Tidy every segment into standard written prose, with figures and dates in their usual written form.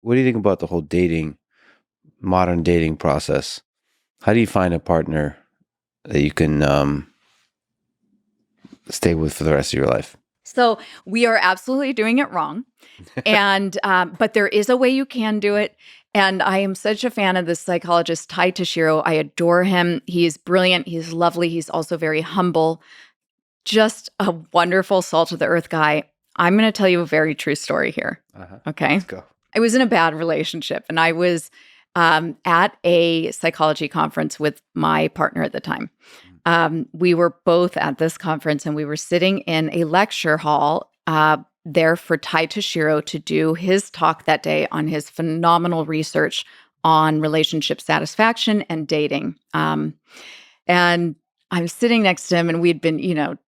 what do you think about the whole modern dating process? How do you find a partner that you can stay with for the rest of your life? So we are absolutely doing it wrong. And, but there is a way you can do it. And I am such a fan of this psychologist, Ty Tashiro. I adore him. He's brilliant. He's lovely. He's also very humble. Just a wonderful, salt of the earth guy. I'm going to tell you a very true story here. Okay. Let's go. I was in a bad relationship and I was at a psychology conference with my partner at the time. We were both at this conference and we were sitting in a lecture hall there for Ty Tashiro to do his talk that day on his phenomenal research on relationship satisfaction and dating. And I was sitting next to him and we'd been,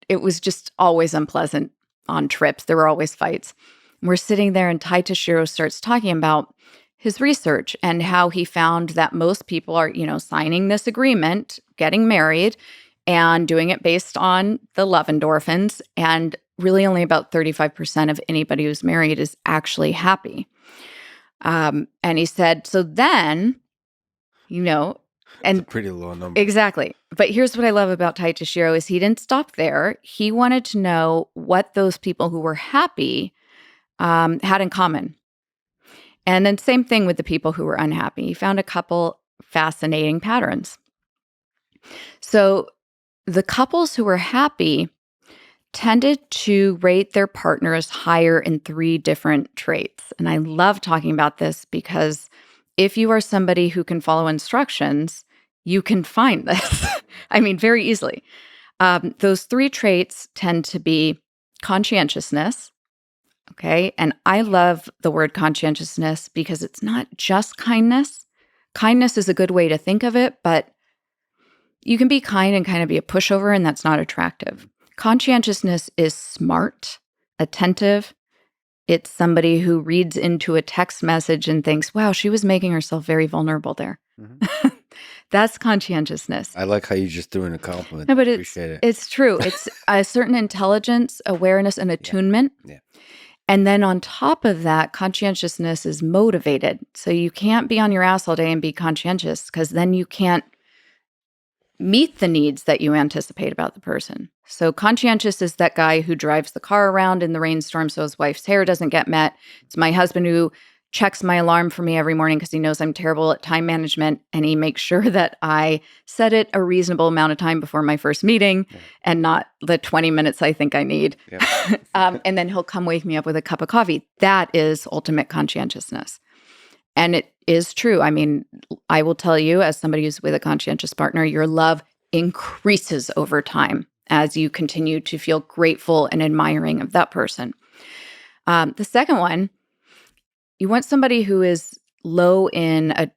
it was just always unpleasant on trips. There were always fights. We're sitting there and Ty Tashiro starts talking about his research and how he found that most people are, signing this agreement, getting married, and doing it based on the love endorphins. And really only about 35% of anybody who's married is actually happy. And he said, so then, and It's a pretty low number. Exactly. But here's what I love about Tai Tashiro is he didn't stop there. He wanted to know what those people who were happy had in common. And then same thing with the people who were unhappy. He found a couple fascinating patterns. So the couples who were happy tended to rate their partners higher in 3 different traits. And I love talking about this because if you are somebody who can follow instructions, you can find this. I mean, very easily. Those 3 traits tend to be conscientiousness. Okay. And I love the word conscientiousness because it's not just kindness. Kindness is a good way to think of it, but you can be kind and kind of be a pushover, and that's not attractive. Conscientiousness is smart, attentive. It's somebody who reads into a text message and thinks, wow, she was making herself very vulnerable there. Mm-hmm. That's conscientiousness. I like how you just threw in a compliment. No, but Appreciate it. It's true. It's a certain intelligence, awareness, and attunement. Yeah. And then on top of that, conscientiousness is motivated. So you can't be on your ass all day and be conscientious because then you can't meet the needs that you anticipate about the person. So conscientious is that guy who drives the car around in the rainstorm so his wife's hair doesn't get met. It's my husband who checks my alarm for me every morning because he knows I'm terrible at time management, and he makes sure that I set it a reasonable amount of time before my first meeting and not the 20 minutes I think I need. Yeah. And then he'll come wake me up with a cup of coffee. That is ultimate conscientiousness. And it is true. I mean, I will tell you, as somebody who's with a conscientious partner, your love increases over time as you continue to feel grateful and admiring of that person. The second one, you want somebody who is low in a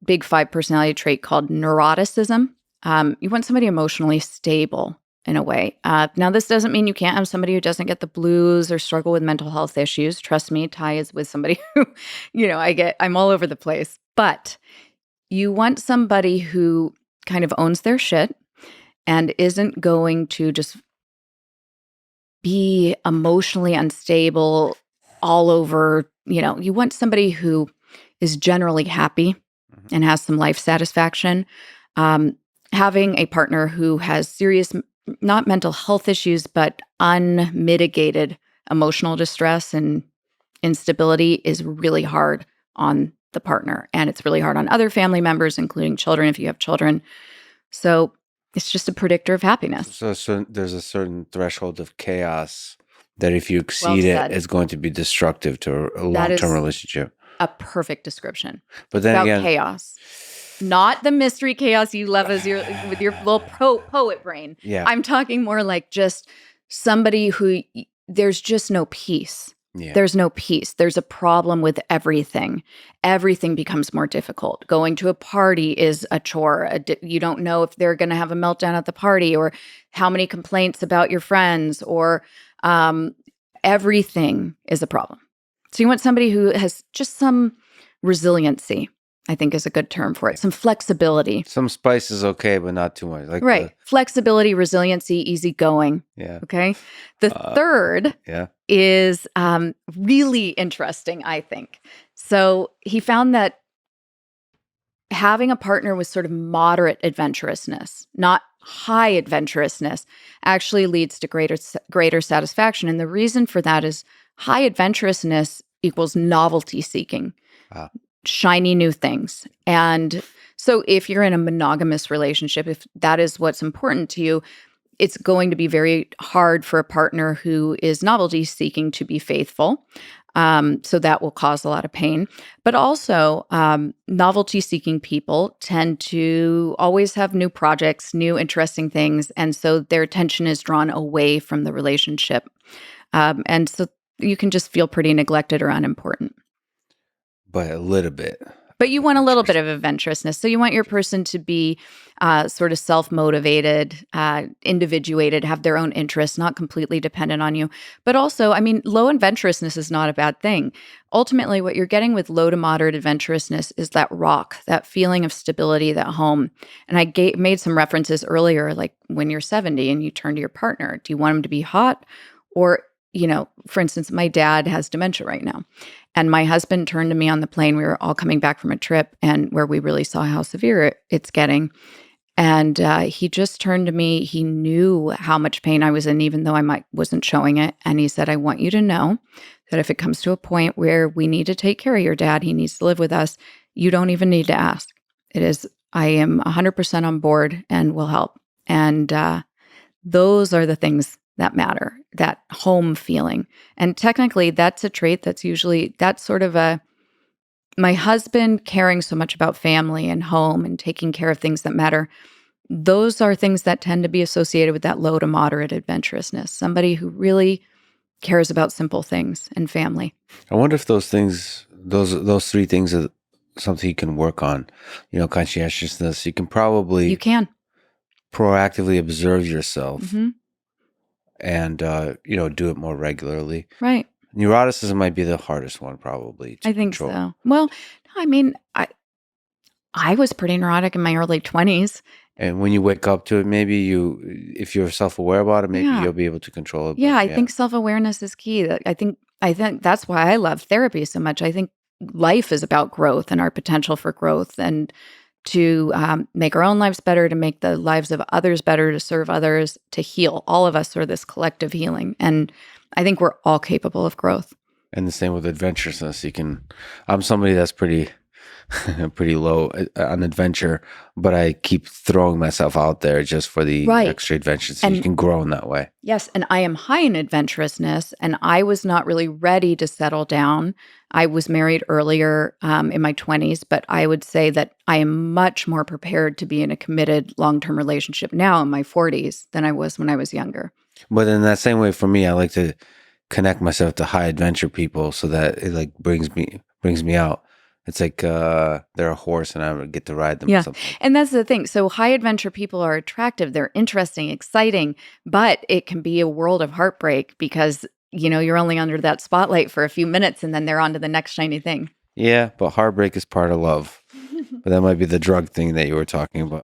big 5 personality trait called neuroticism. You want somebody emotionally stable in a way. Now, this doesn't mean you can't have somebody who doesn't get the blues or struggle with mental health issues. Trust me, Ty is with somebody who, I'm all over the place. But you want somebody who kind of owns their shit and isn't going to just be emotionally unstable all over. You want somebody who is generally happy and has some life satisfaction. Having a partner who has serious, not mental health issues, but unmitigated emotional distress and instability is really hard on the partner. And it's really hard on other family members, including children, if you have children. So it's just a predictor of happiness. So there's a certain threshold of chaos that if you exceed it, it's going to be destructive to a long-term relationship. A perfect description. But then again, chaos. Not the mystery chaos you love with your little poet brain. Yeah. I'm talking more like just somebody who there's just no peace. Yeah. There's no peace. There's a problem with everything. Everything becomes more difficult. Going to a party is a chore. You don't know if they're going to have a meltdown at the party or how many complaints about your friends or everything is a problem. So you want somebody who has just some resiliency. I think is a good term for it. Some flexibility. Some spice is okay, but not too much. Like right. Flexibility, resiliency, easygoing. Yeah. Okay. The third is really interesting, I think. So he found that having a partner with sort of moderate adventurousness, not high adventurousness, actually leads to greater satisfaction. And the reason for that is high adventurousness equals novelty seeking. Wow. Shiny new things. And so if you're in a monogamous relationship, if that is what's important to you, it's going to be very hard for a partner who is novelty seeking to be faithful. So that will cause a lot of pain. But also, novelty seeking people tend to always have new projects, new interesting things. And so their attention is drawn away from the relationship. And so you can just feel pretty neglected or unimportant. But a little bit. But you want a little bit of adventurousness. So you want your person to be sort of self-motivated, individuated, have their own interests, not completely dependent on you. But also, I mean, low adventurousness is not a bad thing. Ultimately, what you're getting with low to moderate adventurousness is that rock, that feeling of stability, that home. And I made some references earlier, like when you're 70 and you turn to your partner, do you want him to be hot? Or, for instance, my dad has dementia right now. And my husband turned to me on the plane. We were all coming back from a trip and where we really saw how severe it's getting. And he just turned to me. He knew how much pain I was in, even though I wasn't showing it. And he said, I want you to know that if it comes to a point where we need to take care of your dad, he needs to live with us, you don't even need to ask. I am 100% on board and will help. And those are the things that matter, that home feeling. And technically, that's a trait that's sort of my husband caring so much about family and home and taking care of things that matter. Those are things that tend to be associated with that low to moderate adventurousness, somebody who really cares about simple things and family. I wonder if those things, those three things are something you can work on. Conscientiousness, you can proactively observe yourself. Mm-hmm. And, do it more regularly. Right. Neuroticism might be the hardest one, probably. I think so. Well, I mean, I was pretty neurotic in my early 20s. And when you wake up to it, maybe if you're self-aware about it, maybe you'll be able to control it. Yeah, I think self-awareness is key. I think that's why I love therapy so much. I think life is about growth and our potential for growth and to make our own lives better, to make the lives of others better, to serve others, to heal. All of us are this collective healing. And I think we're all capable of growth. And the same with adventurousness. I'm somebody that's pretty low on adventure, but I keep throwing myself out there just for the extra adventure. So you can grow in that way. Yes. And I am high in adventurousness, and I was not really ready to settle down. I was married earlier in my 20s, but I would say that I am much more prepared to be in a committed long-term relationship now in my 40s than I was when I was younger. But in that same way, for me, I like to connect myself to high adventure people so that it brings me out. It's like they're a horse and I get to ride them. Yeah. And that's the thing. So high adventure people are attractive. They're interesting, exciting, but it can be a world of heartbreak because, you're only under that spotlight for a few minutes and then they're on to the next shiny thing. Yeah, but heartbreak is part of love. But that might be the drug thing that you were talking about.